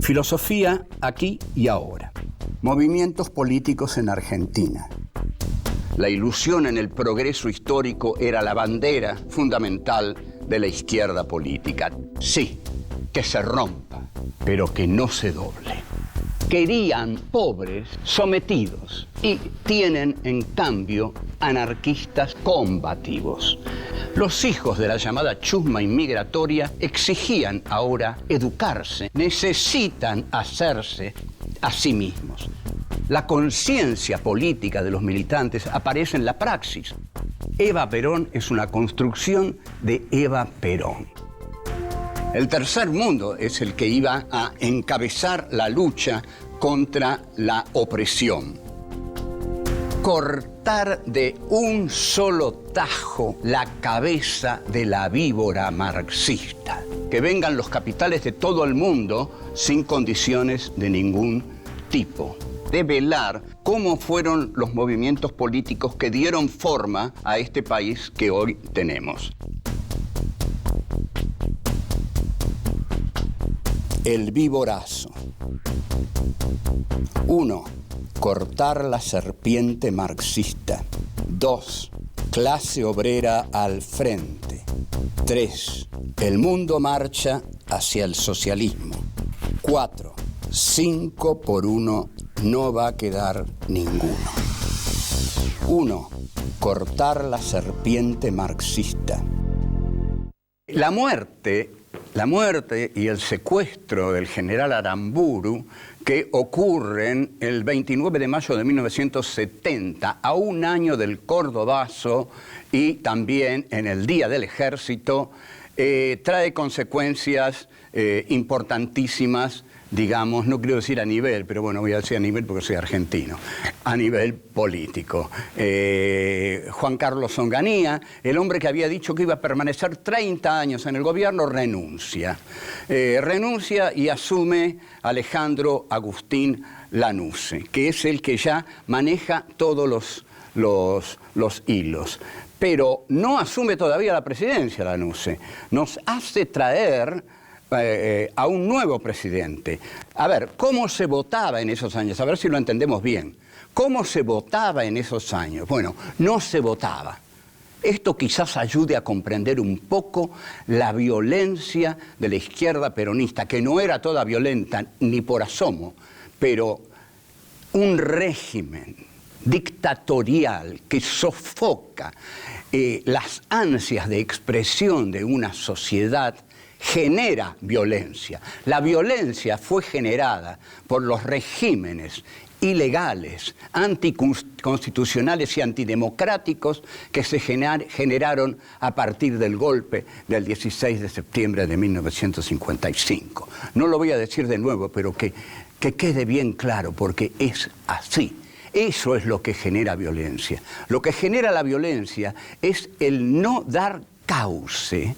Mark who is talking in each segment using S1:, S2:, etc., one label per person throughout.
S1: Filosofía aquí y ahora. Movimientos políticos en Argentina. La ilusión en el progreso histórico era la bandera fundamental de la izquierda política. Sí, que se rompa, pero que no se doble. Querían pobres sometidos y tienen, en cambio, anarquistas combativos. Los hijos de la llamada chusma inmigratoria exigían ahora educarse, necesitan hacerse a sí mismos. La conciencia política de los militantes aparece en la praxis. Eva Perón es una construcción de Eva Perón. El tercer mundo es el que iba a encabezar la lucha contra la opresión. Cortar de un solo tajo la cabeza de la víbora marxista. Que vengan los capitales de todo el mundo sin condiciones de ningún tipo. Develar cómo fueron los movimientos políticos que dieron forma a este país que hoy tenemos. El víborazo. 1. Cortar la serpiente marxista. 2. Clase obrera al frente. 3. El mundo marcha hacia el socialismo. 4. 5 por 1 no va a quedar ninguno. 1. Cortar la serpiente marxista. La muerte y el secuestro del general Aramburu, que ocurren el 29 de mayo de 1970, a un año del Cordobazo y también en el Día del Ejército, trae consecuencias importantísimas, digamos, no quiero decir a nivel, pero bueno, voy a decir a nivel porque soy argentino, a nivel político. Juan Carlos Onganía, el hombre que había dicho que iba a permanecer 30 años en el gobierno, renuncia. Renuncia y asume Alejandro Agustín Lanusse, que es el que ya maneja todos los hilos. Pero no asume todavía la presidencia Lanusse. Nos hace traer a un nuevo presidente. A ver, ¿cómo se votaba en esos años? A ver si lo entendemos bien. ¿Cómo se votaba en esos años? Bueno, no se votaba. Esto quizás ayude a comprender un poco la violencia de la izquierda peronista, que no era toda violenta ni por asomo, pero un régimen dictatorial que sofoca las ansias de expresión de una sociedad genera violencia. La violencia fue generada por los regímenes ilegales, anticonstitucionales y antidemocráticos que se generaron a partir del golpe del 16 de septiembre de 1955. No lo voy a decir de nuevo, pero que quede bien claro, porque es así. Eso es lo que genera violencia. Lo que genera la violencia es el no dar cauce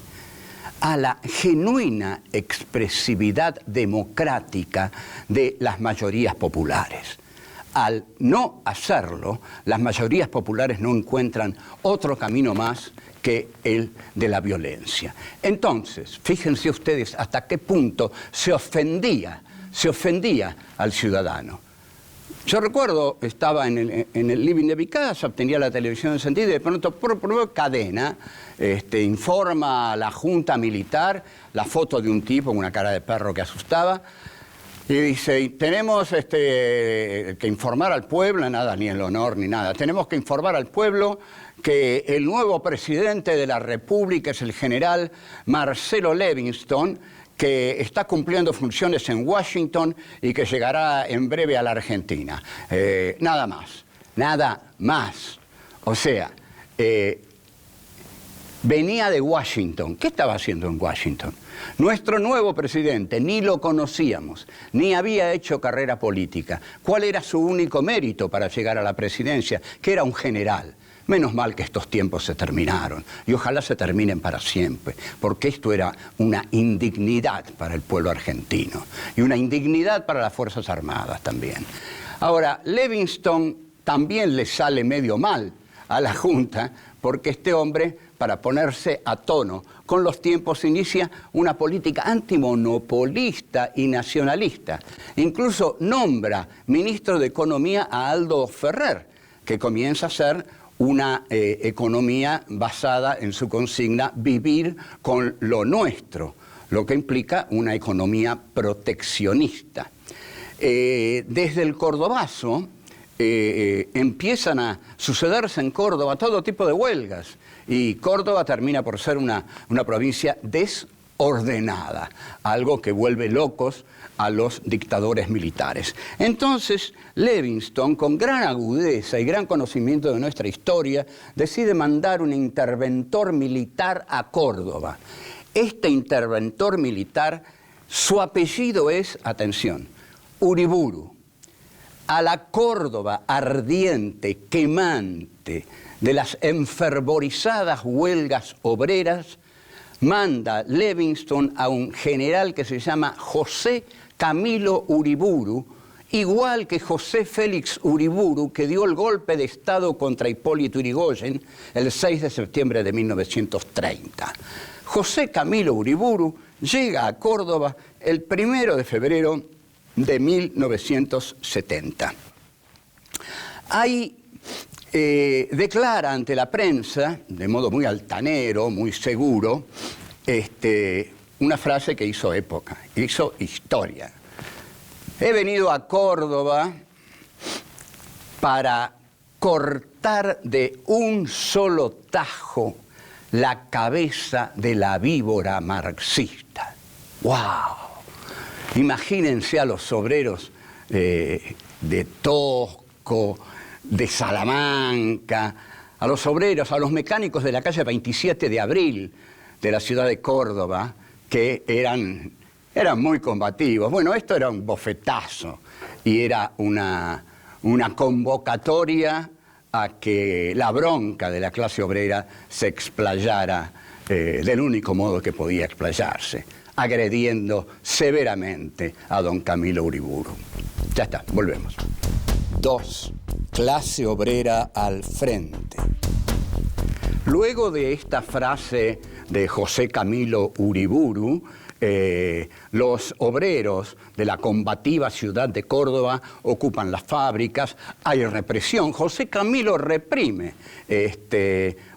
S1: a la genuina expresividad democrática de las mayorías populares. Al no hacerlo, las mayorías populares no encuentran otro camino más que el de la violencia. Entonces, fíjense ustedes hasta qué punto se ofendía al ciudadano. Yo recuerdo, estaba en el living de mi casa, tenía la televisión encendida y de pronto, por cadena, informa a la junta militar la foto de un tipo con una cara de perro que asustaba y dice, tenemos que informar al pueblo, nada, ni el honor ni nada, tenemos que informar al pueblo que el nuevo presidente de la República es el general Marcelo Levingston, que está cumpliendo funciones en Washington y que llegará en breve a la Argentina. Nada más. O sea, venía de Washington. ¿Qué estaba haciendo en Washington? Nuestro nuevo presidente, ni lo conocíamos, ni había hecho carrera política. ¿Cuál era su único mérito para llegar a la presidencia? Que era un general. Menos mal que estos tiempos se terminaron y ojalá se terminen para siempre, porque esto era una indignidad para el pueblo argentino y una indignidad para las Fuerzas Armadas también. Ahora, Levingston también le sale medio mal a la Junta porque este hombre para ponerse a tono con los tiempos, inicia una política antimonopolista y nacionalista. Incluso nombra ministro de Economía a Aldo Ferrer, que comienza a ser una economía basada en su consigna vivir con lo nuestro, lo que implica una economía proteccionista. Desde el cordobazo empiezan a sucederse en Córdoba todo tipo de huelgas y Córdoba termina por ser una provincia desordenada, algo que vuelve locos a los dictadores militares. Entonces, Levingston, con gran agudeza y gran conocimiento de nuestra historia, decide mandar un interventor militar a Córdoba. Este interventor militar, su apellido es, atención, Uriburu. A la Córdoba ardiente, quemante, de las enfervorizadas huelgas obreras, manda Levingston a un general que se llama José Camilo Uriburu, igual que José Félix Uriburu, que dio el golpe de Estado contra Hipólito Yrigoyen el 6 de septiembre de 1930. José Camilo Uriburu llega a Córdoba el 1 de febrero de 1970. Ahí declara ante la prensa, de modo muy altanero, muy seguro, una frase que hizo época, hizo historia. He venido a Córdoba para cortar de un solo tajo la cabeza de la víbora marxista. ¡Wow! Imagínense a los obreros de Tosco, de Salamanca, a los obreros, a los mecánicos de la calle 27 de Abril de la ciudad de Córdoba, que eran muy combativos. Bueno, esto era un bofetazo y era una convocatoria a que la bronca de la clase obrera se explayara del único modo que podía explayarse, agrediendo severamente a don Camilo Uriburu. Ya está, volvemos. 2. Clase obrera al frente. Luego de esta frase de José Camilo Uriburu, los obreros de la combativa ciudad de Córdoba ocupan las fábricas, hay represión. José Camilo reprime,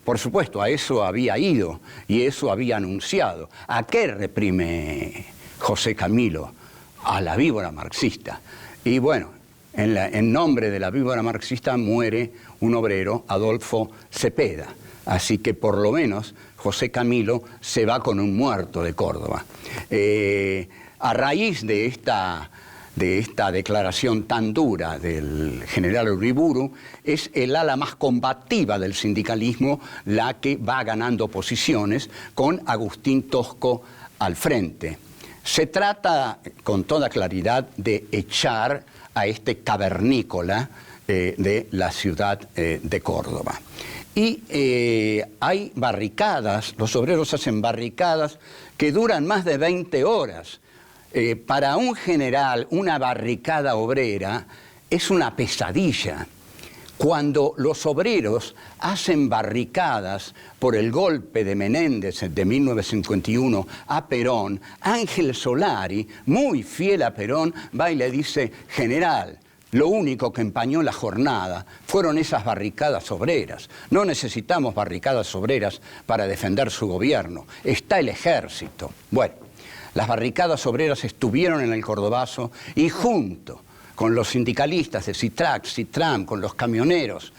S1: por supuesto, a eso había ido y eso había anunciado. ¿A qué reprime José Camilo? A la víbora marxista. Y bueno, en nombre de la víbora marxista muere un obrero, Adolfo Cepeda. Así que por lo menos José Camilo se va con un muerto de Córdoba. A raíz de esta declaración tan dura del general Uriburu, es el ala más combativa del sindicalismo la que va ganando posiciones con Agustín Tosco al frente. Se trata con toda claridad de echar a este cavernícola de la ciudad de Córdoba. Y hay barricadas, los obreros hacen barricadas que duran más de 20 horas. Para un general, una barricada obrera es una pesadilla. Cuando los obreros hacen barricadas por el golpe de Menéndez de 1951 a Perón, Ángel Solari, muy fiel a Perón, va y le dice: general, lo único que empañó la jornada fueron esas barricadas obreras. No necesitamos barricadas obreras para defender su gobierno. Está el ejército. Bueno, las barricadas obreras estuvieron en el Cordobazo y junto con los sindicalistas de Citrac, Citram, con los camioneros,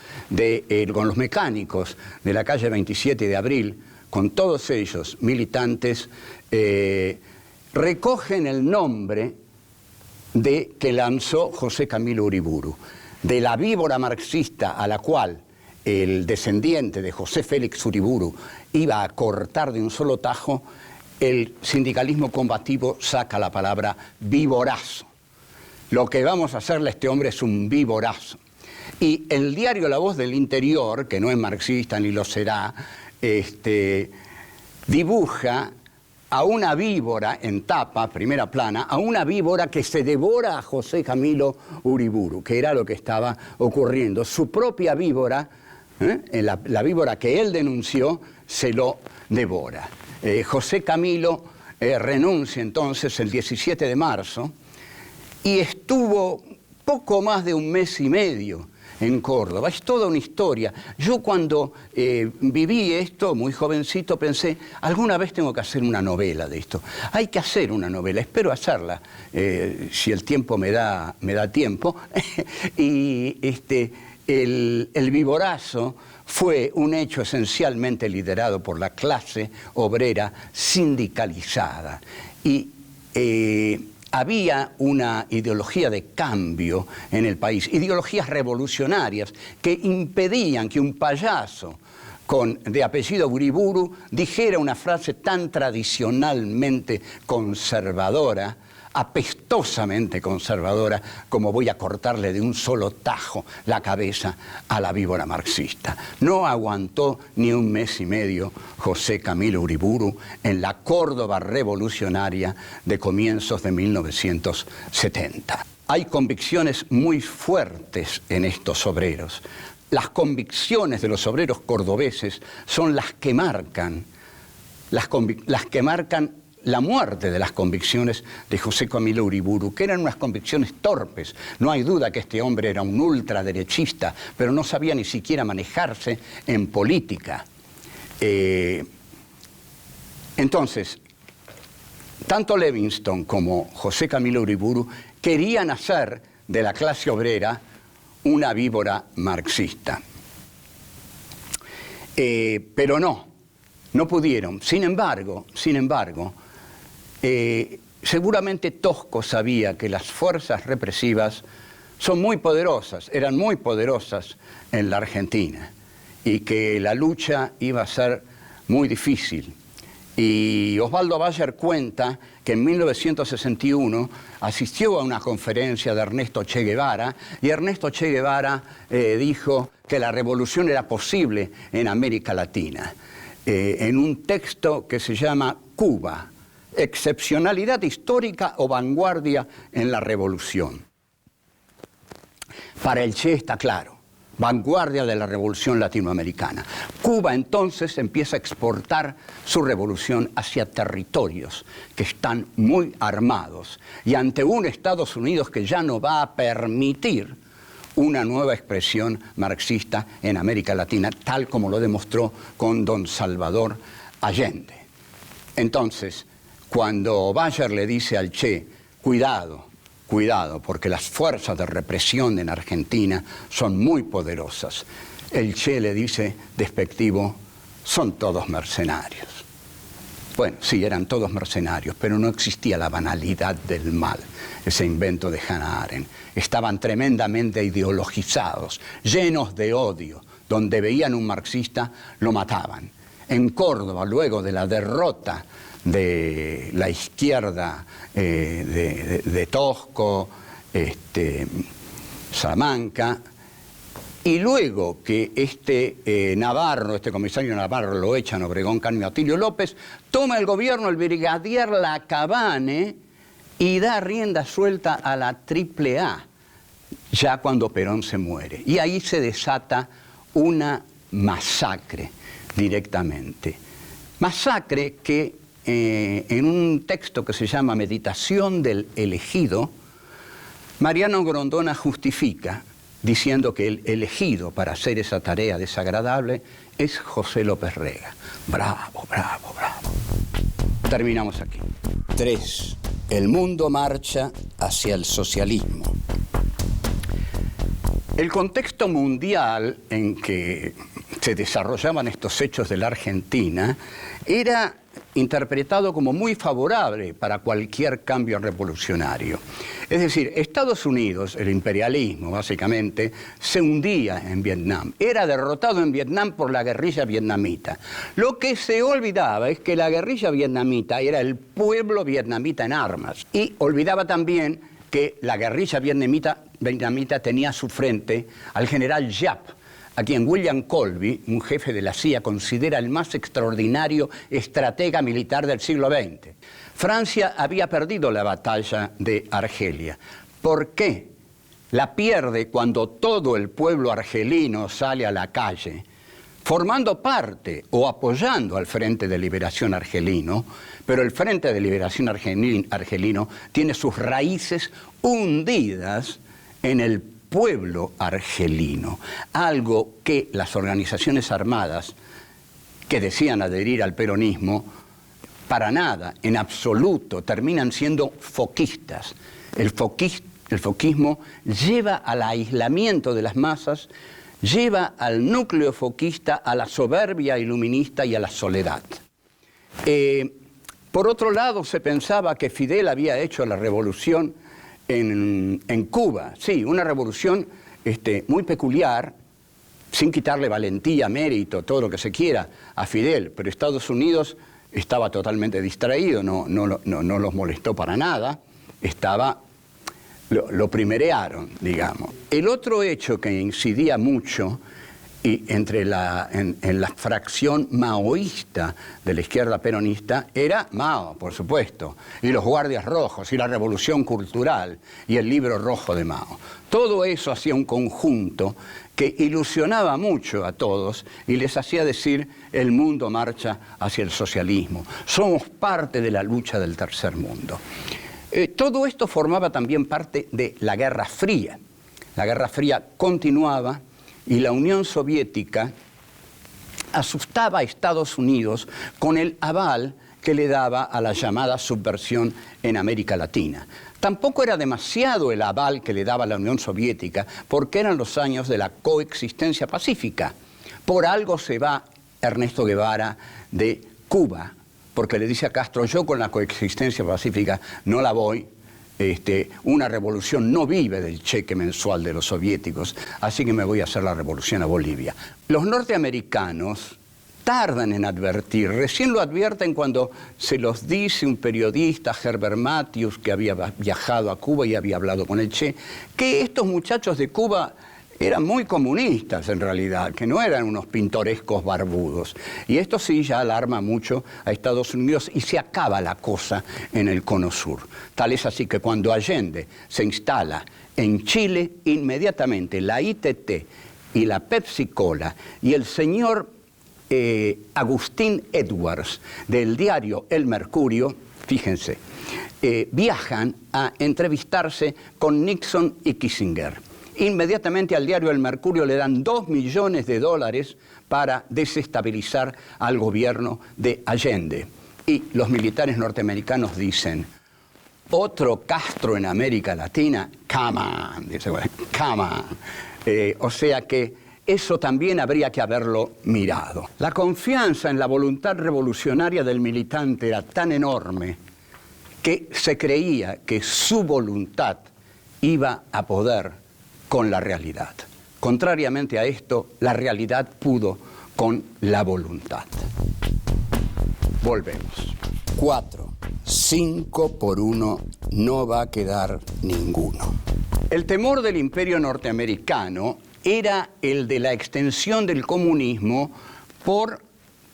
S1: con los mecánicos de la calle 27 de Abril, con todos ellos militantes, recogen el nombre que lanzó José Camilo Uriburu, de la víbora marxista a la cual el descendiente de José Félix Uriburu iba a cortar de un solo tajo. El sindicalismo combativo saca la palabra víborazo. Lo que vamos a hacerle a este hombre es un víborazo. Y el diario La Voz del Interior, que no es marxista ni lo será, dibuja a una víbora en tapa, primera plana, a una víbora que se devora a José Camilo Uriburu, que era lo que estaba ocurriendo. Su propia víbora La víbora que él denunció se lo devora. José Camilo renuncia entonces el 17 de marzo y estuvo poco más de un mes y medio en Córdoba. Es toda una historia. Yo cuando viví esto, muy jovencito, pensé, alguna vez tengo que hacer una novela de esto. Hay que hacer una novela, espero hacerla, si el tiempo me da tiempo. Y el viborazo fue un hecho esencialmente liderado por la clase obrera sindicalizada. Y había una ideología de cambio en el país, ideologías revolucionarias que impedían que un payaso de apellido Uriburu dijera una frase tan tradicionalmente conservadora, apestosamente conservadora, como voy a cortarle de un solo tajo la cabeza a la víbora marxista. No aguantó ni un mes y medio José Camilo Uriburu en la Córdoba revolucionaria de comienzos de 1970. Hay convicciones muy fuertes en estos obreros. Las convicciones de los obreros cordobeses son las que marcan la muerte de las convicciones de José Camilo Uriburu, que eran unas convicciones torpes. No hay duda que este hombre era un ultraderechista, pero no sabía ni siquiera manejarse en política. Entonces, tanto Levingston como José Camilo Uriburu querían hacer de la clase obrera una víbora marxista. Pero no pudieron. Sin embargo, seguramente Tosco sabía que las fuerzas represivas son muy poderosas, eran muy poderosas en la Argentina, y que la lucha iba a ser muy difícil. Y Osvaldo Bayer cuenta que en 1961 asistió a una conferencia de Ernesto Che Guevara, y Ernesto Che Guevara dijo que la revolución era posible en América Latina, en un texto que se llama Cuba, excepcionalidad histórica o vanguardia en la revolución. Para el Che está claro, vanguardia de la revolución latinoamericana. Cuba entonces empieza a exportar su revolución hacia territorios que están muy armados y ante un Estados Unidos que ya no va a permitir una nueva expresión marxista en América Latina, tal como lo demostró con don Salvador Allende. Entonces, cuando Bayer le dice al Che, cuidado, porque las fuerzas de represión en Argentina son muy poderosas, el Che le dice, despectivo, son todos mercenarios. Bueno, sí, eran todos mercenarios, pero no existía la banalidad del mal, ese invento de Hannah Arendt. Estaban tremendamente ideologizados, llenos de odio. Donde veían un marxista, lo mataban. En Córdoba, luego de la derrota de la izquierda de Tosco, Salamanca, y luego que Navarro, este comisario Navarro, lo echan Obregón, Carmen Atilio López, toma el gobierno el brigadier Lacabane y da rienda suelta a la AAA, ya cuando Perón se muere. Y ahí se desata una masacre directamente. Masacre que en un texto que se llama Meditación del Elegido, Mariano Grondona justifica diciendo que el elegido para hacer esa tarea desagradable es José López Rega. Bravo, bravo, bravo. Terminamos aquí.
S2: 3. El mundo marcha hacia el socialismo.
S1: El contexto mundial en que se desarrollaban estos hechos de la Argentina era interpretado como muy favorable para cualquier cambio revolucionario. Es decir, Estados Unidos, el imperialismo básicamente, se hundía en Vietnam. Era derrotado en Vietnam por la guerrilla vietnamita. Lo que se olvidaba es que la guerrilla vietnamita era el pueblo vietnamita en armas. Y olvidaba también que la guerrilla vietnamita tenía a su frente al general Giap, a quien William Colby, un jefe de la CIA, considera el más extraordinario estratega militar del siglo XX. Francia había perdido la batalla de Argelia. ¿Por qué? La pierde cuando todo el pueblo argelino sale a la calle formando parte o apoyando al Frente de Liberación Argelino, pero el Frente de Liberación Argelino tiene sus raíces hundidas en el pueblo argelino, algo que las organizaciones armadas que decían adherir al peronismo, para nada, en absoluto, terminan siendo foquistas. El foquismo lleva al aislamiento de las masas, lleva al núcleo foquista a la soberbia iluminista y a la soledad. Por otro lado, se pensaba que Fidel había hecho la revolución en Cuba. Sí, una revolución muy peculiar, sin quitarle valentía, mérito, todo lo que se quiera a Fidel, pero Estados Unidos estaba totalmente distraído, no los molestó para nada, lo primerearon, digamos. El otro hecho que incidía mucho en la fracción maoísta de la izquierda peronista era Mao, por supuesto, y los guardias rojos, y la revolución cultural, y el libro rojo de Mao. Todo eso hacía un conjunto que ilusionaba mucho a todos y les hacía decir: el mundo marcha hacia el socialismo, somos parte de la lucha del tercer mundo. Todo esto formaba también parte de la Guerra Fría. La Guerra Fría continuaba y la Unión Soviética asustaba a Estados Unidos con el aval que le daba a la llamada subversión en América Latina. Tampoco era demasiado el aval que le daba la Unión Soviética, porque eran los años de la coexistencia pacífica. Por algo se va Ernesto Guevara de Cuba, porque le dice a Castro: yo con la coexistencia pacífica no la voy. Una revolución no vive del cheque mensual de los soviéticos, así que me voy a hacer la revolución a Bolivia. Los norteamericanos tardan en advertir, recién lo advierten cuando se los dice un periodista, Herbert Matthews, que había viajado a Cuba y había hablado con el Che, que estos muchachos de Cuba eran muy comunistas en realidad, que no eran unos pintorescos barbudos. Y esto sí ya alarma mucho a Estados Unidos y se acaba la cosa en el Cono Sur. Tal es así que cuando Allende se instala en Chile, inmediatamente la ITT y la Pepsi Cola y el señor Agustín Edwards del diario El Mercurio, fíjense, viajan a entrevistarse con Nixon y Kissinger. Inmediatamente al diario El Mercurio le dan $2 millones para desestabilizar al gobierno de Allende. Y los militares norteamericanos dicen: otro Castro en América Latina, come on, dice, come on. O sea que eso también habría que haberlo mirado. La confianza en la voluntad revolucionaria del militante era tan enorme que se creía que su voluntad iba a poder con la realidad. Contrariamente a esto, la realidad pudo con la voluntad. Volvemos.
S2: 4. 5 por 1 no va a quedar ninguno.
S1: El temor del imperio norteamericano era el de la extensión del comunismo por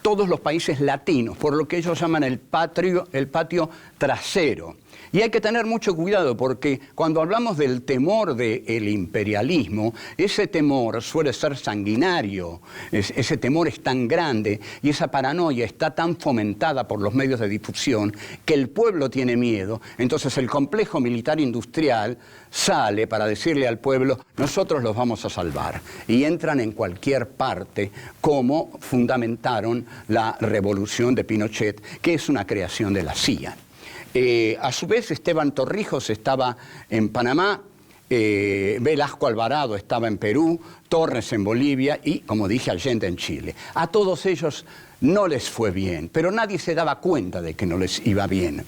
S1: todos los países latinos, por lo que ellos llaman el patio trasero. Y hay que tener mucho cuidado porque cuando hablamos del temor del imperialismo, ese temor suele ser sanguinario, ese temor es tan grande y esa paranoia está tan fomentada por los medios de difusión que el pueblo tiene miedo. Entonces el complejo militar industrial sale para decirle al pueblo: nosotros los vamos a salvar. Y entran en cualquier parte, como fundamentaron la revolución de Pinochet, que es una creación de la CIA. A su vez, Esteban Torrijos estaba en Panamá, Velasco Alvarado estaba en Perú, Torres en Bolivia y, como dije, Allende en Chile. A todos ellos no les fue bien, pero nadie se daba cuenta de que no les iba bien.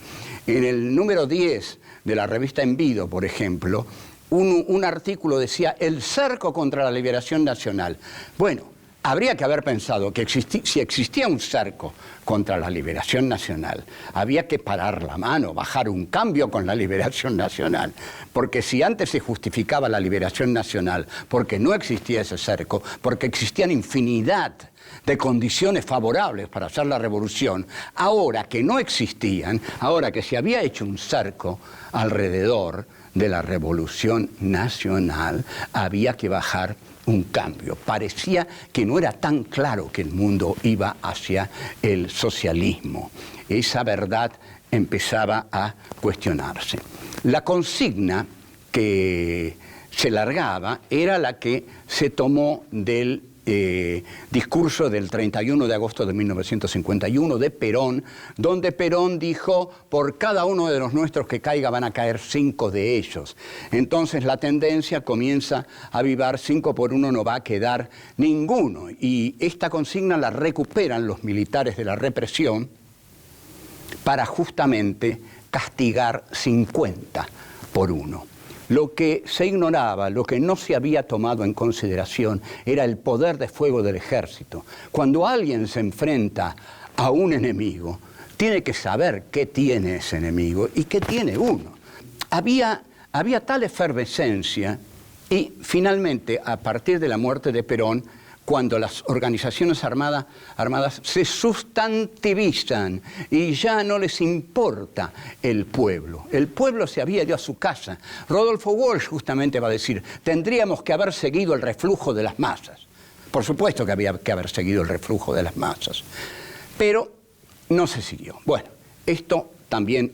S1: En el número 10 de la revista Envido, por ejemplo, un artículo decía: el cerco contra la liberación nacional. Bueno, habría que haber pensado que si existía un cerco contra la liberación nacional, había que parar la mano, bajar un cambio con la liberación nacional. Porque si antes se justificaba la liberación nacional porque no existía ese cerco, porque existían infinidad de condiciones favorables para hacer la revolución, ahora que no existían, ahora que se había hecho un cerco alrededor de la revolución nacional, había que bajar un cambio. Parecía que no era tan claro que el mundo iba hacia el socialismo. Esa verdad empezaba a cuestionarse. La consigna que se largaba era la que se tomó del discurso del 31 de agosto de 1951 de Perón, donde Perón dijo: por cada uno de los nuestros que caiga van a caer 5 de ellos. Entonces la tendencia comienza a avivar: 5 por 1 no va a quedar ninguno. Y esta consigna la recuperan los militares de la represión para justamente castigar 50 por 1. Lo que se ignoraba, lo que no se había tomado en consideración, era el poder de fuego del ejército. Cuando alguien se enfrenta a un enemigo, tiene que saber qué tiene ese enemigo y qué tiene uno. Había tal efervescencia y finalmente, a partir de la muerte de Perón, cuando las organizaciones armadas se sustantivizan y ya no les importa el pueblo. El pueblo se había ido a su casa. Rodolfo Walsh justamente va a decir: tendríamos que haber seguido el reflujo de las masas. Por supuesto que había que haber seguido el reflujo de las masas, pero no se siguió. Bueno, esto también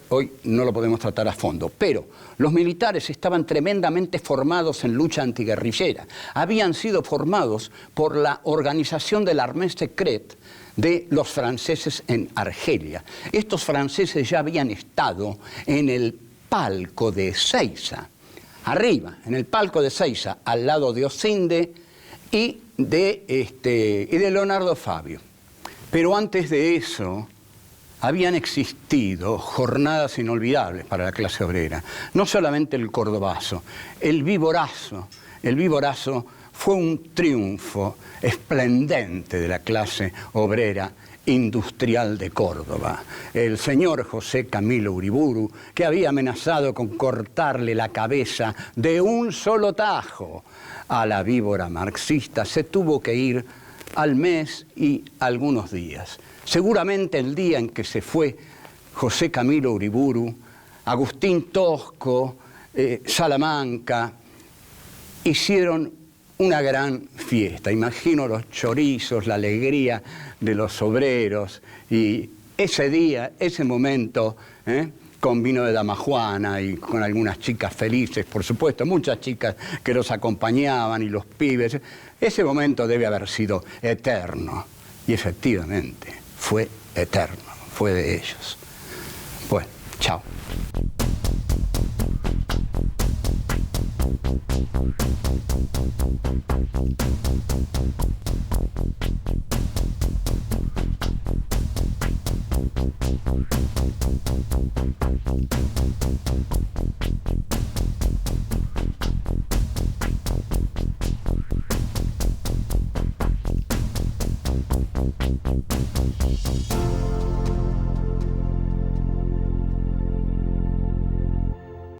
S1: hoy no lo podemos tratar a fondo, pero los militares estaban tremendamente formados en lucha antiguerrillera. Habían sido formados por la organización del Armée Secrète de los franceses en Argelia. Estos franceses ya habían estado en el palco de Ezeiza, arriba, en el palco de Ezeiza, al lado de Osinde y de Leonardo Fabio. Pero antes de eso habían existido jornadas inolvidables para la clase obrera. No solamente el cordobazo, el viborazo. El viborazo fue un triunfo esplendente de la clase obrera industrial de Córdoba. El señor José Camilo Uriburu, que había amenazado con cortarle la cabeza de un solo tajo a la víbora marxista, se tuvo que ir al mes y algunos días. Seguramente el día en que se fue José Camilo Uriburu, Agustín Tosco, Salamanca, hicieron una gran fiesta. Imagino los chorizos, la alegría de los obreros, y ese día, ese momento, con vino de damajuana y con algunas chicas felices, por supuesto, muchas chicas que los acompañaban y los pibes. Ese momento debe haber sido eterno. Y efectivamente, fue eterno, fue de ellos. Bueno, chao.